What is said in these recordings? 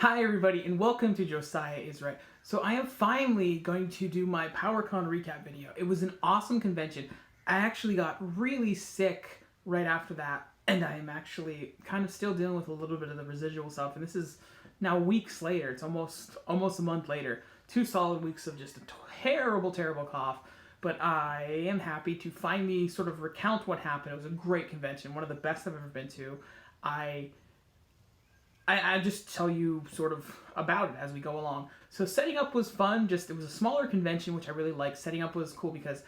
Hi everybody and welcome to Josiah is Right. So I am finally going to do my PowerCon recap video. It was an awesome convention. I actually got really sick right after that, and I am actually kind of still dealing with a little bit of the residual stuff, and this is now weeks later. It's almost a month later. 2 solid weeks of just a terrible cough. But I am happy to finally sort of recount what happened. It was a great convention, one of the best I've ever been to. I just tell you sort of about it as we go along. So setting up was fun. It was a smaller convention, which I really liked. Setting up was cool because,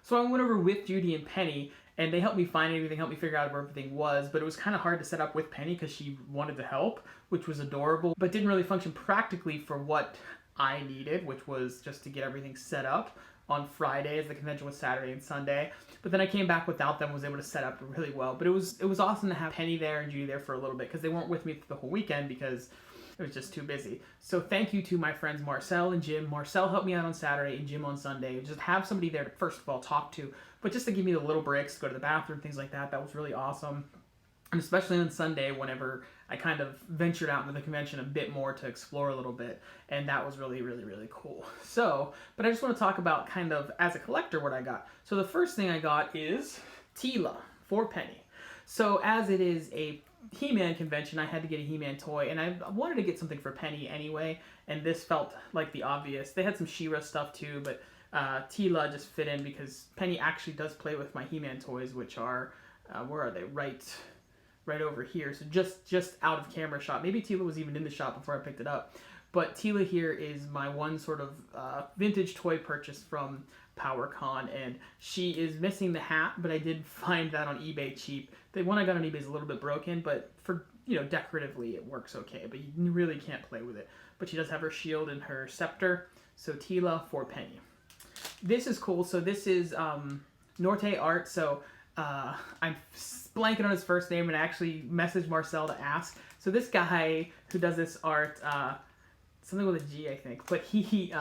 so I went over with Judy and Penny, and they helped me find everything, helped me figure out where everything was. But it was kind of hard to set up with Penny because she wanted to help, which was adorable, but didn't really function practically for what I needed, which was just to get everything set up on Friday, as the convention was Saturday and Sunday. But then I came back without them, was able to set up really well. But it was awesome to have Penny there and Judy there for a little bit because they weren't with me the whole weekend because it was just too busy. So thank you to my friends Marcel and Jim. Marcel helped me out on Saturday and Jim on Sunday. Just have somebody there to first of all talk to, but just to give me the little breaks, go to the bathroom, things like that. That was really awesome. And especially on Sunday, whenever I kind of ventured out into the convention a bit more to explore a little bit, and that was really cool. So, but I just want to talk about kind of, as a collector, what I got. So the first thing I got is Teela for Penny. So as it is a He-Man convention, I had to get a He-Man toy, and I wanted to get something for Penny anyway, and this felt like the obvious. They had some She-Ra stuff too, but Teela just fit in because Penny actually does play with my He-Man toys, which are, where are they? Right over here, so just out of camera shot. Maybe Teela was even in the shop before I picked it up, but Teela here is my one sort of vintage toy purchase from PowerCon, and she is missing the hat, but I did find that on eBay cheap. The one I got on eBay is a little bit broken, but for, decoratively it works okay, but you really can't play with it. But she does have her shield and her scepter, so Teela for Penny. This is cool. So this is Norte Art, so I'm blanking on his first name, and I actually messaged Marcel to ask. So this guy who does this art, something with a G, I think, but he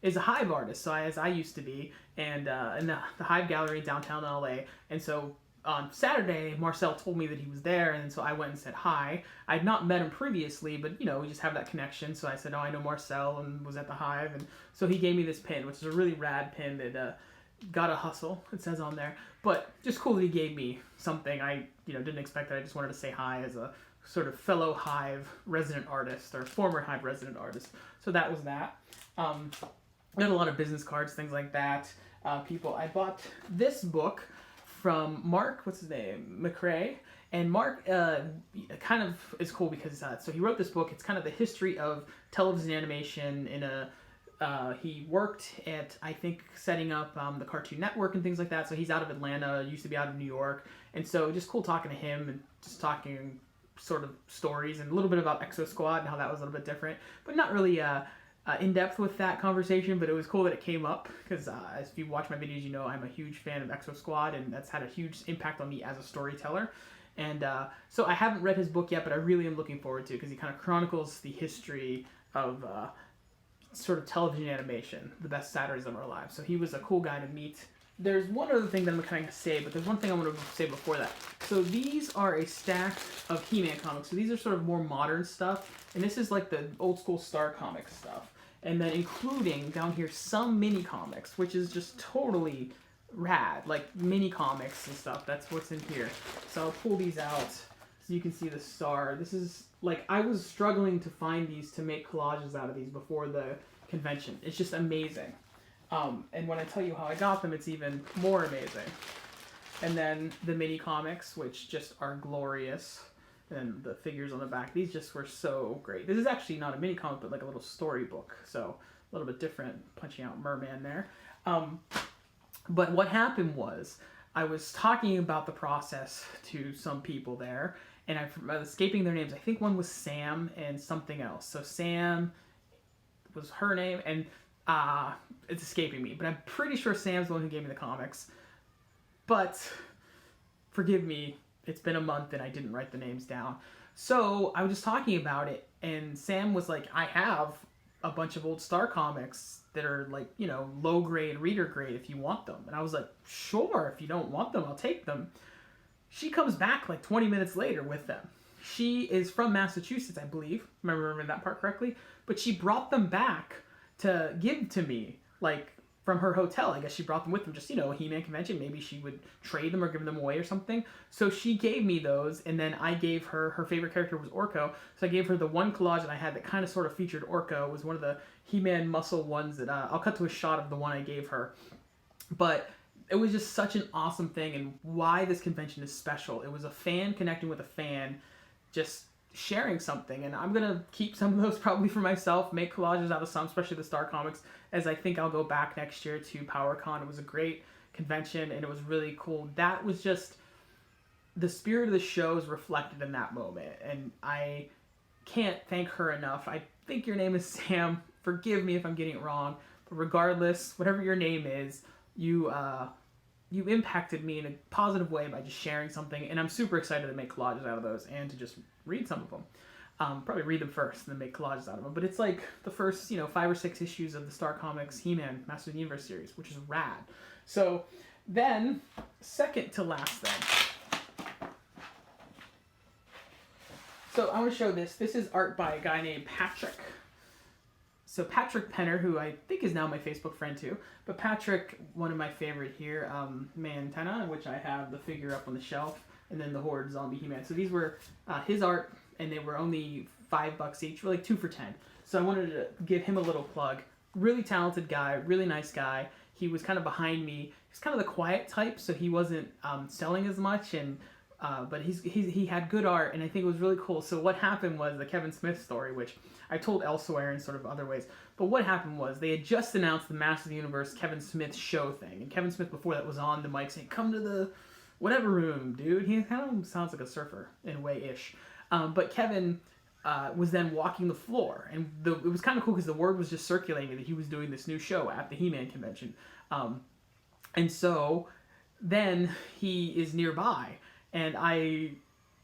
is a Hive artist, so as I used to be, and in the Hive Gallery downtown LA. And so on Saturday, Marcel told me that he was there, and so I went and said hi. I'd not met him previously, but we just have that connection. So I said, oh, I know Marcel and was at the Hive, and so he gave me this pin, which is a really rad pin that gotta hustle, it says on there. But just cool that he gave me something. I didn't expect that. I just wanted to say hi as a sort of fellow Hive resident artist, or former Hive resident artist. So that was that. I had a lot of business cards, things like that. I bought this book from Mark, what's his name, McRae. And Mark kind of is cool because so he wrote this book. It's kind of the history of television animation in a he worked at, I think, setting up the Cartoon Network and things like that. So he's out of Atlanta, used to be out of New York. And so just cool talking to him and just talking sort of stories and a little bit about Exo Squad and how that was a little bit different. But not really in depth with that conversation, but it was cool that it came up because if you watch my videos, I'm a huge fan of Exo Squad, and that's had a huge impact on me as a storyteller. And so I haven't read his book yet, but I really am looking forward to it because he kind of chronicles the history of sort of television animation, the best Saturdays of our lives. So he was a cool guy to meet. There's one other thing that I'm kind of say, but there's one thing I want to say before that. So these are a stack of He-Man comics. So these are sort of more modern stuff, and this is like the old school Star Comics stuff. And then including down here some mini comics, which is just totally rad, like mini comics and stuff. That's what's in here. So I'll pull these out so you can see the star. This is like, I was struggling to find these to make collages out of these before the convention. It's just amazing. And when I tell you how I got them, it's even more amazing. And then the mini comics, which just are glorious. And the figures on the back, these just were so great. This is actually not a mini comic, but like a little storybook. So a little bit different, punching out Merman there. But what happened was, I was talking about the process to some people there, and I'm escaping their names. I think one was Sam and something else. So Sam was her name, and it's escaping me. But I'm pretty sure Sam's the one who gave me the comics. But forgive me, it's been a month and I didn't write the names down. So I was just talking about it, and Sam was like, I have a bunch of old Star comics that are like, low grade, reader grade if you want them. And I was like, sure, if you don't want them, I'll take them. She comes back like 20 minutes later with them. she is from Massachusetts, I believe. Remember that part correctly? But she brought them back to give to me, like, from her hotel. I guess she brought them with them, just, a He-Man convention. Maybe she would trade them or give them away or something. So she gave me those, and then I gave her favorite character was Orko. So I gave her the one collage that I had that kind of sort of featured Orko. It was one of the He-Man muscle ones that I'll cut to a shot of the one I gave her. But it was just such an awesome thing, and why this convention is special. It was a fan connecting with a fan, just sharing something, and I'm gonna keep some of those probably for myself, make collages out of some, especially the Star Comics, as I think I'll go back next year to PowerCon. It was a great convention, and it was really cool. That was just, the spirit of the show is reflected in that moment, and I can't thank her enough. I think your name is Sam. Forgive me if I'm getting it wrong, but regardless, whatever your name is, you impacted me in a positive way by just sharing something, and I'm super excited to make collages out of those and to just read some of them. Probably read them first and then make collages out of them. But it's like the first, 5 or 6 issues of the Star Comics He-Man Masters of the Universe series, which is rad. So then, second to last then. So I want to show this. This is art by a guy named Patrick. So Patrick Penner, who I think is now my Facebook friend too. But Patrick, one of my favorite here, Mantena, which I have the figure up on the shelf, and then the Horde Zombie He-Man. So these were his art, and they were only $5 each, really 2 for $10. So I wanted to give him a little plug. Really talented guy, really nice guy. He was kind of behind me. He's kind of the quiet type, so he wasn't selling as much, and but he had good art, and I think it was really cool. So what happened was the Kevin Smith story, which I told elsewhere in sort of other ways. But what happened was they had just announced the Masters of the Universe Kevin Smith show thing, and Kevin Smith before that was on the mic saying, "Come to the whatever room, dude." He kind of sounds like a surfer in a way-ish. But Kevin was then walking the floor, and it was kind of cool because the word was just circulating that he was doing this new show at the He-Man convention. And so then he is nearby, and I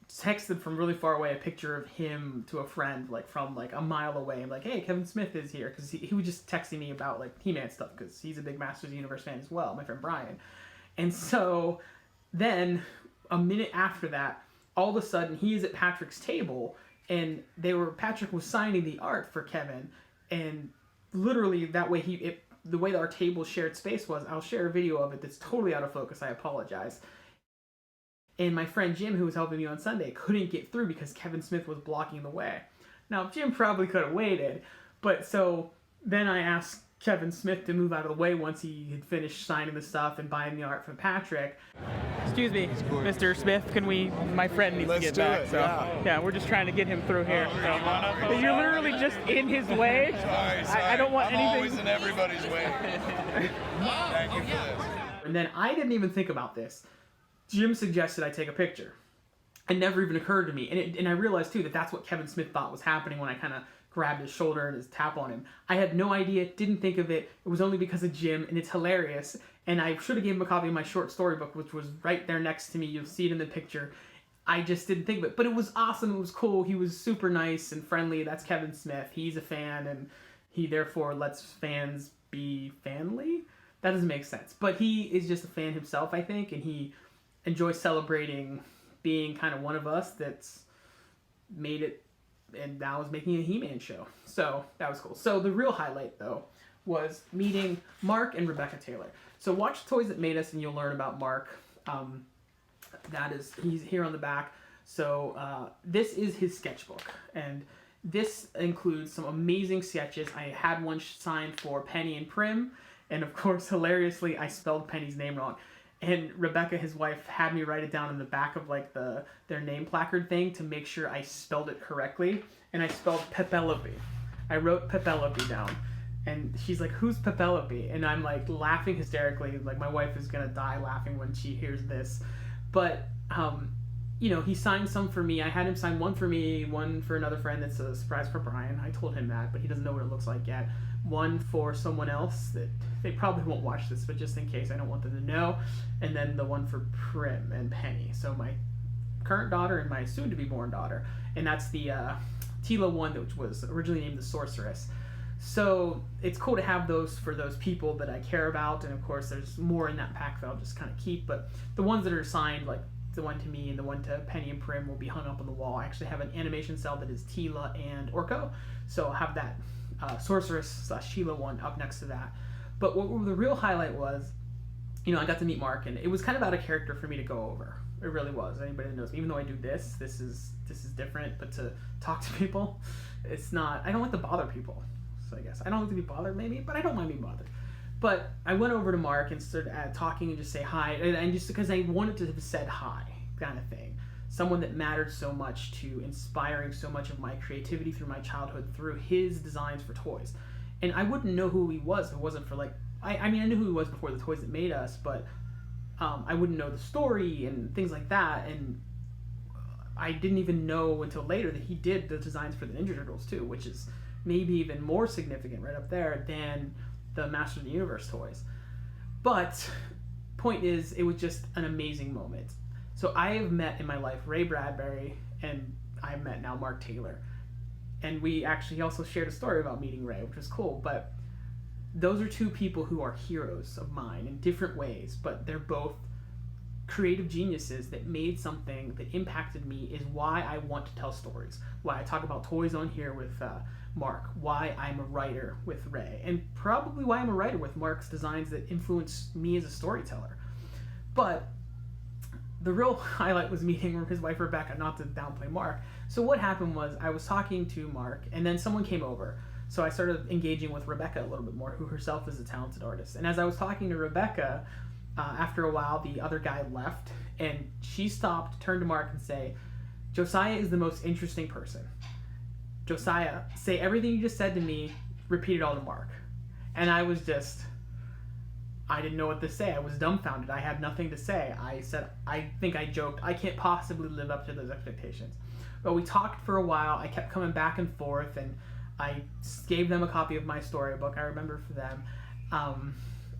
texted from really far away a picture of him to a friend, like from like a mile away. I'm like, "Hey, Kevin Smith is here," because he was just texting me about like He-Man stuff, because he's a big Masters of the Universe fan as well, my friend Brian. And so then a minute after that, all of a sudden he is at Patrick's table, and Patrick was signing the art for Kevin, and literally that way the way that our table shared space was, I'll share a video of it that's totally out of focus, I apologize. And my friend Jim, who was helping me on Sunday, couldn't get through because Kevin Smith was blocking the way. Now, Jim probably could have waited, but so then I asked Kevin Smith to move out of the way once he had finished signing the stuff and buying the art from Patrick. Excuse me, Mr. Smith, my friend needs to get back. So yeah, we're just trying to get him through here. So you're literally just in his way. Sorry. I don't want anything. I'm always in everybody's way. Thank you for this. And then I didn't even think about this. Jim suggested I take a picture. It never even occurred to me. And I realized too that that's what Kevin Smith thought was happening when I kind of grabbed his shoulder and his tap on him. I had no idea, didn't think of it. It was only because of Jim, and it's hilarious. And I should have given him a copy of my short storybook, which was right there next to me. You'll see it in the picture. I just didn't think of it. But it was awesome. It was cool. He was super nice and friendly. That's Kevin Smith. He's a fan, and he therefore lets fans be fanly. That doesn't make sense. But he is just a fan himself, I think, and he enjoys celebrating being kind of one of us that's made it and now is making a He-Man show. So that was cool. So the real highlight, though, was meeting Mark and Rebecca Taylor. So watch Toys That Made Us and you'll learn about Mark. He's here on the back. So this is his sketchbook, and this includes some amazing sketches. I had one signed for Penny and Prim, and of course, hilariously, I spelled Penny's name wrong. And Rebecca, his wife, had me write it down in the back of like their name placard thing to make sure I spelled it correctly. And I spelled Pepelope. I wrote Pepelope down. And she's like, "Who's Pepelope?" And I'm like laughing hysterically. Like my wife is gonna die laughing when she hears this. But he signed some for me. I had him sign one for me, one for another friend that's a surprise for Brian. I told him that, but he doesn't know what it looks like yet. One for someone else that they probably won't watch this, but just in case, I don't want them to know. And then the one for Prim and Penny. So my current daughter and my soon-to-be-born daughter. And that's the Tila one, which was originally named the Sorceress. So it's cool to have those for those people that I care about. And of course, there's more in that pack that I'll just kind of keep. But the ones that are signed, like the one to me and the one to Penny and Prim will be hung up on the wall. I actually have an animation cell that is Tila and Orko, so I'll have that sorceress / Sheila one up next to that. But what the real highlight was, I got to meet Mark, and it was kind of out of character for me to go over. It really was. Anybody that knows me, even though I do this is different. But to talk to people, it's not. I don't like to bother people. So I guess I don't like to be bothered, maybe, but I don't mind being bothered. But I went over to Mark and started talking and just say hi, and just because I wanted to have said hi, kind of thing. Someone that mattered so much to inspiring so much of my creativity through my childhood through his designs for toys. And I wouldn't know who he was if it wasn't for I knew who he was before the toys that made us, but I wouldn't know the story and things like that. And I didn't even know until later that he did the designs for the Ninja Turtles too, which is maybe even more significant right up there than the Master of the Universe toys. But point is, it was just an amazing moment. So I have met in my life Ray Bradbury, and I've met now Mark Taylor. And he also shared a story about meeting Ray, which was cool. But those are two people who are heroes of mine in different ways, but they're both creative geniuses that made something that impacted me, is why I want to tell stories, why I talk about toys on here with Mark, why I'm a writer with Ray, and probably why I'm a writer with Mark's designs that influenced me as a storyteller. But the real highlight was meeting his wife Rebecca, not to downplay Mark. So what happened was I was talking to Mark, and then someone came over. So I started engaging with Rebecca a little bit more, who herself is a talented artist. And as I was talking to Rebecca, after a while, the other guy left, and she stopped, turned to Mark and say, "Josiah is the most interesting person. Josiah, say everything you just said to me, repeat it all to Mark." And I didn't know what to say. I was dumbfounded. I had nothing to say. I said, I think I joked, I can't possibly live up to those expectations. But we talked for a while. I kept coming back and forth, and I gave them a copy of my storybook, I remember, for them.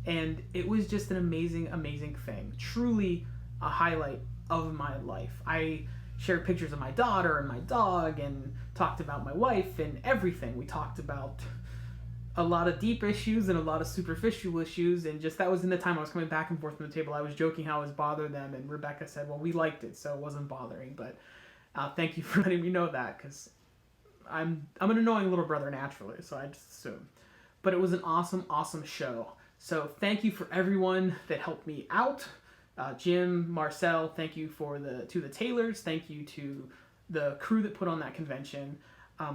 And it was just an amazing, amazing thing. Truly a highlight of my life. I shared pictures of my daughter and my dog and talked about my wife and everything. We talked about a lot of deep issues and a lot of superficial issues, and just that was in the time I was coming back and forth from the table. I was joking how it was bothering them, and Rebecca said, well, we liked it, so it wasn't bothering. But thank you for letting me know that, because I'm an annoying little brother naturally, so I just assume. But it was an awesome, awesome show. So thank you for everyone that helped me out. Jim, Marcel, thank you to the Taylors. Thank you to the crew that put on that convention.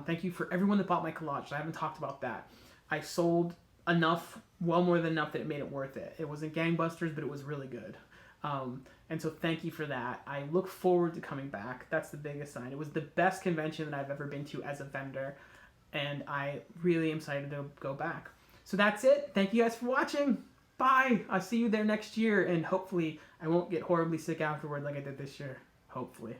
Thank you for everyone that bought my collage. I haven't talked about that. I sold enough, well more than enough, that it made it worth it. It wasn't gangbusters, but it was really good. And so thank you for that. I look forward to coming back. That's the biggest sign. It was the best convention that I've ever been to as a vendor, and I really am excited to go back. So that's it. Thank you guys for watching. Bye. I'll see you there next year, and hopefully I won't get horribly sick afterward like I did this year. Hopefully.